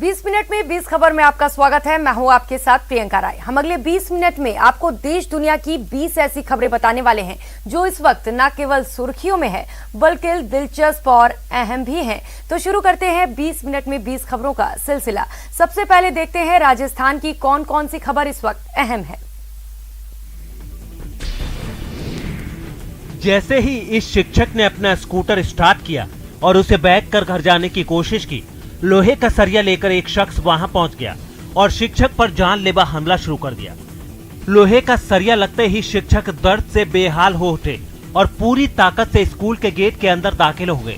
20 minute में 20 खबर में आपका स्वागत है। मैं हूं आपके साथ प्रियंका राय। हम अगले 20 मिनट में आपको देश दुनिया की 20 ऐसी खबरें बताने वाले हैं जो इस वक्त न केवल सुर्खियों में है बल्कि दिलचस्प और अहम भी हैं। तो शुरू करते हैं 20 मिनट में 20 खबरों का सिलसिला। सबसे पहले देखते हैं राजस्थान की कौन कौन सी खबर इस वक्त अहम है। जैसे ही इस शिक्षक ने अपना स्कूटर स्टार्ट किया और उसे बैक कर घर जाने की कोशिश की, लोहे का सरिया लेकर एक शख्स वहां पहुंच गया और शिक्षक पर जानलेवा हमला शुरू कर दिया। लोहे का सरिया लगते ही शिक्षक दर्द से बेहाल हो उठे और पूरी ताकत से स्कूल के गेट के अंदर दाखिल हो गए।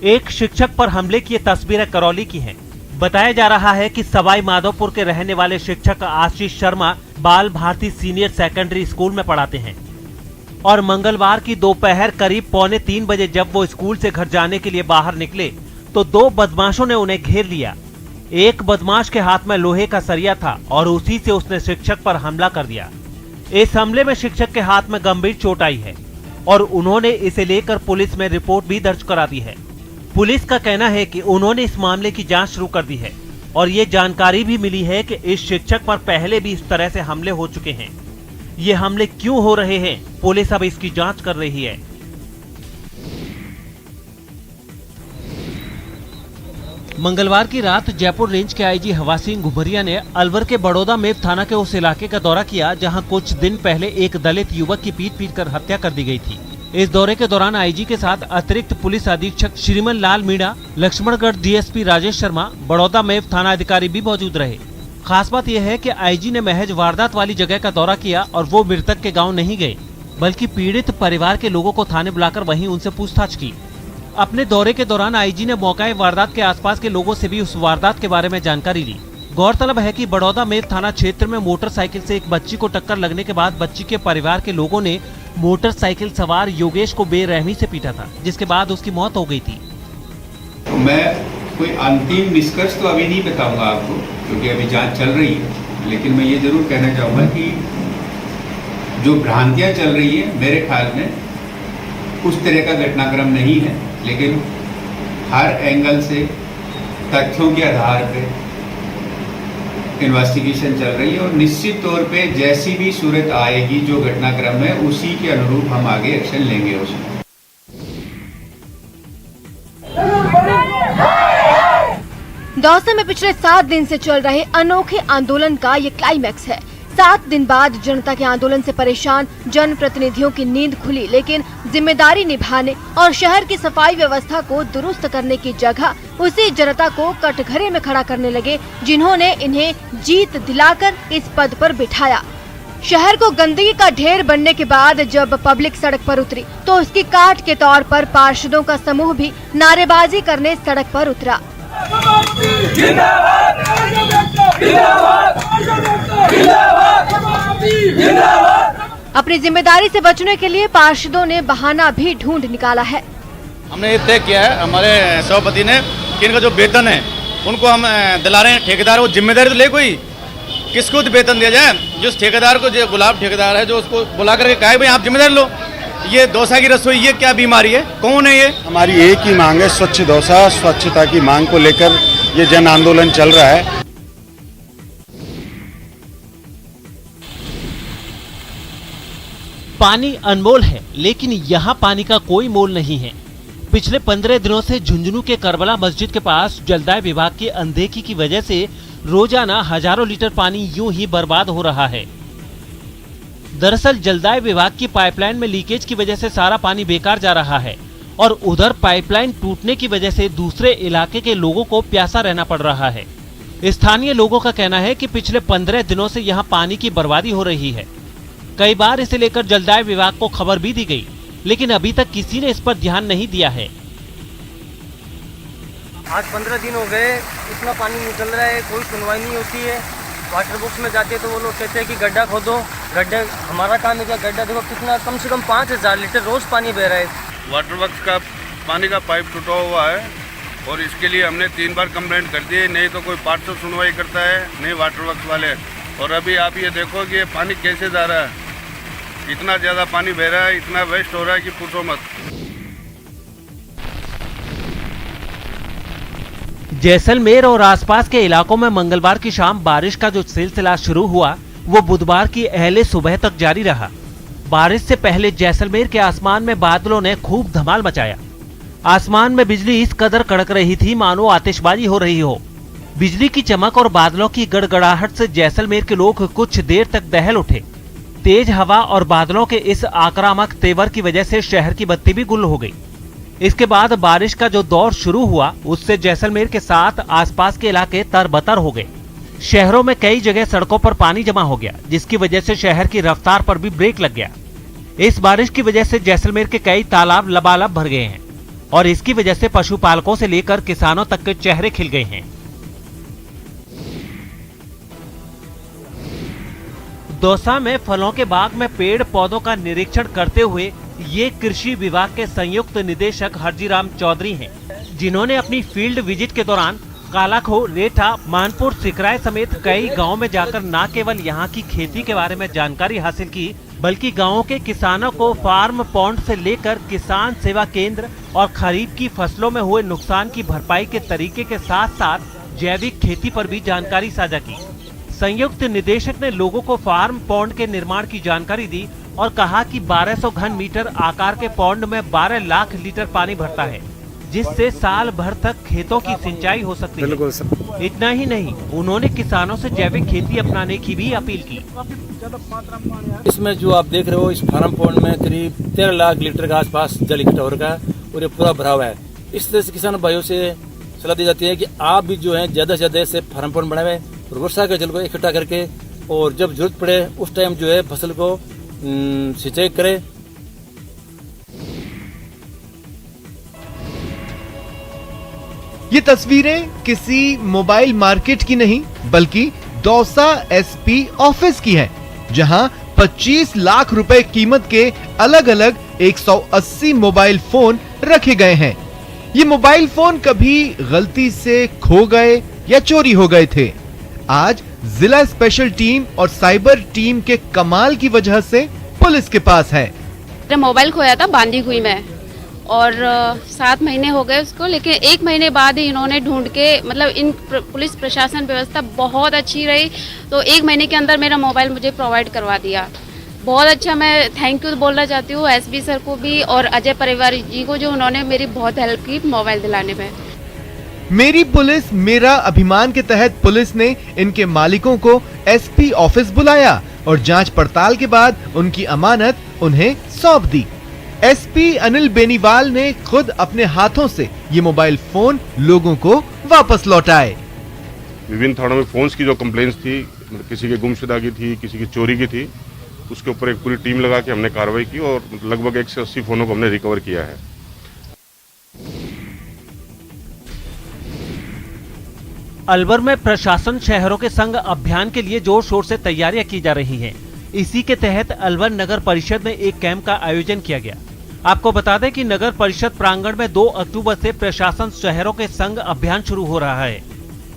एक शिक्षक पर हमले की तस्वीरें करौली की हैं। बताया जा रहा है कि सवाई माधोपुर के रहने वाले शिक्षक आशीष शर्मा बाल भारती सीनियर सेकेंडरी स्कूल में पढ़ाते हैं और मंगलवार की दोपहर करीब 2:45 बजे जब वो स्कूल से घर जाने के लिए बाहर निकले तो दो बदमाशों ने उन्हें घेर लिया। एक बदमाश के हाथ में लोहे का सरिया था और उसी से उसने शिक्षक पर हमला कर दिया। इस हमले में शिक्षक के हाथ में गंभीर चोट आई है और उन्होंने इसे लेकर पुलिस में रिपोर्ट भी दर्ज करा दी है। पुलिस का कहना है कि उन्होंने इस मामले की जांच शुरू कर दी है और ये जानकारी भी मिली है कि इस शिक्षक पर पहले भी इस तरह से हमले हो चुके हैं। ये हमले क्यों हो रहे हैं, पुलिस अब इसकी जांच कर रही है। मंगलवार की रात जयपुर रेंज के आईजी हवा सिंह घुमरिया ने अलवर के बड़ौदा मेव थाना के उस इलाके का दौरा किया जहां कुछ दिन पहले एक दलित युवक की पीट कर हत्या कर दी गई थी। इस दौरे के दौरान आईजी के साथ अतिरिक्त पुलिस अधीक्षक श्रीमन लाल मीणा, लक्ष्मणगढ़ डीएसपी राजेश शर्मा, बड़ौदा मेव थाना अधिकारी भी मौजूद रहे। खास बात यह है कि आईजी ने महज वारदात वाली जगह का दौरा किया और वो मृतक के गाँव नहीं गए बल्कि पीड़ित परिवार के लोगों को थाने बुलाकर वहीं उनसे पूछताछ की। अपने दौरे के दौरान आईजी ने मौके वारदात के आसपास के लोगों से भी उस वारदात के बारे में जानकारी ली। गौरतलब है कि बड़ौदा मेव थाना क्षेत्र में मोटरसाइकिल से एक बच्ची को टक्कर लगने के बाद बच्ची के परिवार के लोगों ने मोटरसाइकिल सवार योगेश को बेरहमी से पीटा था, जिसके बाद उसकी मौत हो गई थी। मैं कोई अंतिम निष्कर्ष तो अभी नहीं बताऊंगा आपको क्योंकि अभी जांच चल रही है, लेकिन मैं ये जरूर कहना चाहूँगा कि जो भ्रांतियाँ चल रही है मेरे ख्याल में उस तरह का घटनाक्रम नहीं है, लेकिन हर एंगल से तथ्यों के आधार पे इन्वेस्टिगेशन चल रही है और निश्चित तौर पे जैसी भी सूरत आएगी जो घटनाक्रम है उसी के अनुरूप हम आगे एक्शन लेंगे उसमें। दौसा में पिछले 7 दिन से चल रहे अनोखे आंदोलन का ये क्लाइमैक्स है। 7 दिन बाद जनता के आंदोलन से परेशान जनप्रतिनिधियों की नींद खुली, लेकिन जिम्मेदारी निभाने और शहर की सफाई व्यवस्था को दुरुस्त करने की जगह उसी जनता को कटघरे में खड़ा करने लगे जिन्होंने इन्हें जीत दिलाकर इस पद पर बिठाया। शहर को गंदगी का ढेर बनने के बाद जब पब्लिक सड़क पर उतरी तो उसकी काट के तौर पर पार्षदों का समूह भी नारेबाजी करने सड़क पर उतरा। अपनी जिम्मेदारी से बचने के लिए पार्षदों ने बहाना भी ढूंढ निकाला है। हमने ये तय किया है हमारे सभापति ने कि इनका जो वेतन है उनको हम दिला रहे हैं। ठेकेदार वो जिम्मेदारी तो ले, कोई किसको वेतन दिया जाए, जिस ठेकेदार को, जो गुलाब ठेकेदार है जो उसको बुला करके कहा भाई आप जिम्मेदारी लो। ये दौसा की रसोई ये क्या बीमारी है, कौन है ये? हमारी एक ही मांग है, स्वच्छ दौसा। स्वच्छता की मांग को लेकर ये जन आंदोलन चल रहा है। पानी अनमोल है, लेकिन यहाँ पानी का कोई मोल नहीं है। पिछले 15 दिनों से झुंझुनू के करबला मस्जिद के पास जलदाय विभाग की अनदेखी की वजह से रोजाना हजारों लीटर पानी यूं ही बर्बाद हो रहा है। दरअसल जलदाय विभाग की पाइपलाइन में लीकेज की वजह से सारा पानी बेकार जा रहा है और उधर पाइपलाइन टूटने की वजह से दूसरे इलाके के लोगों को प्यासा रहना पड़ रहा है। स्थानीय लोगों का कहना है कि पिछले 15 दिनों से यहाँ पानी की बर्बादी हो रही है। कई बार इसे लेकर जलदाय विभाग को खबर भी दी गई, लेकिन अभी तक किसी ने इस पर ध्यान नहीं दिया है। आज 15 दिन हो गए, इतना पानी निकल रहा है, कोई सुनवाई नहीं होती है। वाटर बॉक्स में जाते तो वो लोग कहते हैं कि गड्ढा खोदो। गड्ढा हमारा काम है क्या? गड्ढा देखो कितना, कम से कम 5000 लीटर रोज पानी बह रहा है। वाटर वर्क्स का पानी का पाइप टूटा हुआ है और इसके लिए हमने 3 बार कंप्लेंट कर दी है, नहीं तो कोई पार्षद सुनवाई करता है, नहीं वाटर वर्क्स वाले। और अभी आप ये देखो कि ये पानी कैसे जा रहा है, इतना ज़्यादा पानी बह रहा है, इतना वेस्ट हो रहा है कि पूछो मत। जैसलमेर और आसपास के इलाकों में मंगलवार की शाम बारिश का जो सिलसिला शुरू हुआ वो बुधवार की अहले सुबह तक जारी रहा। बारिश से पहले जैसलमेर के आसमान में बादलों ने खूब धमाल मचाया। आसमान में बिजली इस कदर कड़क रही थी मानो आतिशबाजी हो रही हो। बिजली की चमक और बादलों की गड़गड़ाहट से जैसलमेर के लोग कुछ देर तक दहल उठे। तेज हवा और बादलों के इस आक्रामक तेवर की वजह से शहर की बत्ती भी गुल हो गई। इसके बाद बारिश का जो दौर शुरू हुआ उससे जैसलमेर के साथ आसपास के इलाके तरबतर हो गए। शहरों में कई जगह सड़कों पर पानी जमा हो गया, जिसकी वजह से शहर की रफ्तार पर भी ब्रेक लग गया। इस बारिश की वजह से जैसलमेर के कई तालाब लबालब भर गए हैं और इसकी वजह से पशुपालकों से लेकर किसानों तक के चेहरे खिल गए हैं। दौसा में फलों के बाग में पेड़ पौधों का निरीक्षण करते हुए ये कृषि विभाग के संयुक्त निदेशक हरजीराम चौधरी हैं, जिन्होंने अपनी फील्ड विजिट के दौरान कालाखो, रेठा, मानपुर, सिकराय समेत कई गांवों में जाकर न केवल यहां की खेती के बारे में जानकारी हासिल की, बल्कि गांवों के किसानों को फार्म पॉन्ड से लेकर किसान सेवा केंद्र और खरीफ की फसलों में हुए नुकसान की भरपाई के तरीके के साथ साथ जैविक खेती पर भी जानकारी साझा की। संयुक्त निदेशक ने लोगों को फार्म पॉन्ड के निर्माण की जानकारी दी और कहा कि 1200 घन मीटर आकार के पॉन्ड में 12 लाख लीटर पानी भरता है, जिससे साल भर तक खेतों की सिंचाई हो सकती है। इतना ही नहीं, उन्होंने किसानों से जैविक खेती अपनाने की भी अपील की। इसमें जो आप देख रहे हो, इस फार्म पॉन्ड में करीब 13 लाख लीटर के आसपास जल इकट्ठा हो रखा है और ये पूरा भरा हुआ है। इस तरह से किसान भाइयों से सलाह दी जाती है कि आप भी जो है ज्यादा से ज्यादा ऐसे फार्म पॉन्ड बनाए और वर्षा के जल को इकट्ठा करके और जब जरूरत पड़े उस टाइम जो है फसल को सिंचाई करे। ये तस्वीरें किसी मोबाइल मार्केट की नहीं बल्कि दौसा एसपी ऑफिस की हैं, जहां 25 लाख रुपए कीमत के अलग अलग 180 मोबाइल फोन रखे गए हैं। ये मोबाइल फोन कभी गलती से खो गए या चोरी हो गए थे। आज जिला स्पेशल टीम और साइबर टीम के कमाल की वजह से पुलिस के पास है। मोबाइल खोया था बांदी हुई में और 7 महीने हो गए उसको, लेकिन 1 महीने बाद ही इन्होंने ढूंढ के, मतलब इन पुलिस प्रशासन व्यवस्था बहुत अच्छी रही, तो 1 महीने के अंदर मेरा मोबाइल मुझे प्रोवाइड करवा दिया। बहुत अच्छा, मैं थैंक यू बोलना चाहती हूँ एसपी सर को भी और अजय परिवार जी को, जो उन्होंने मेरी बहुत हेल्प की मोबाइल दिलाने में। मेरी पुलिस मेरा अभिमान के तहत पुलिस ने इनके मालिकों को एसपी ऑफिस बुलाया और जांच पड़ताल के बाद उनकी अमानत उन्हें सौंप दी। एसपी अनिल बेनीवाल ने खुद अपने हाथों से ये मोबाइल फोन लोगों को वापस लौटाए। विभिन्न थानों में फोन्स की जो कंप्लेंट्स थी, किसी के गुमशुदा की थी, किसी की चोरी की थी, उसके ऊपर एक पूरी टीम लगा के हमने कार्रवाई की और लगभग 180 फोनों को हमने रिकवर किया है। अलवर में प्रशासन शहरों के संग अभियान के लिए जोर शोर से तैयारियां की जा रही हैं। इसी के तहत अलवर नगर परिषद में एक कैंप का आयोजन किया गया। आपको बता दें कि नगर परिषद प्रांगण में 2 अक्टूबर से प्रशासन शहरों के संग अभियान शुरू हो रहा है।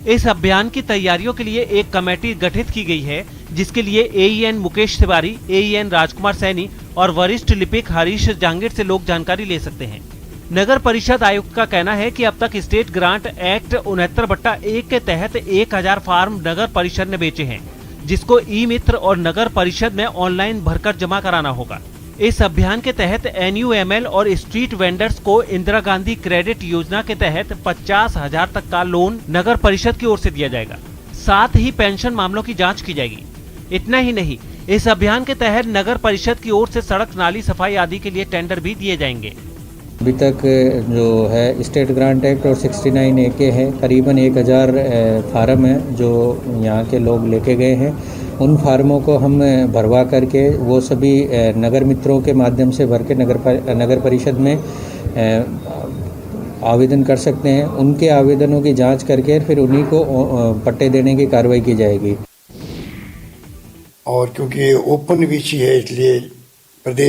इस अभियान की तैयारियों के लिए एक कमेटी गठित की गई है, जिसके लिए एईएन मुकेश तिवारी, एईएन राजकुमार सैनी और वरिष्ठ लिपिक हरीश जहांगीर से लोग जानकारी ले सकते हैं। नगर परिषद आयुक्त का कहना है कि अब तक स्टेट ग्रांट एक्ट 69/1 के तहत 1000 फार्म नगर परिषद ने बेचे हैं, जिसको ई मित्र और नगर परिषद में ऑनलाइन भरकर जमा कराना होगा। इस अभियान के तहत NUML और स्ट्रीट वेंडर्स को इंदिरा गांधी क्रेडिट योजना के तहत 50,000 तक का लोन नगर परिषद की ओर से दिया जाएगा। साथ ही पेंशन मामलों की जांच की जाएगी। इतना ही नहीं, इस अभियान के तहत नगर परिषद की ओर से सड़क नाली सफाई आदि के लिए टेंडर भी दिए जाएंगे। अभी तक जो है स्टेट ग्रांट एक्ट और 69A के है, करीबन 1000 फार्म है जो यहाँ के लोग लेके गए हैं। उन फार्मों को हम भरवा करके वो सभी नगर मित्रों के माध्यम से भर के नगर परिषद में आवेदन कर सकते हैं। उनके आवेदनों की जांच करके फिर उन्हीं को पट्टे देने की कार्रवाई की जाएगी। और क्योंकि ओपन विषय है, इसलिए प्रदेश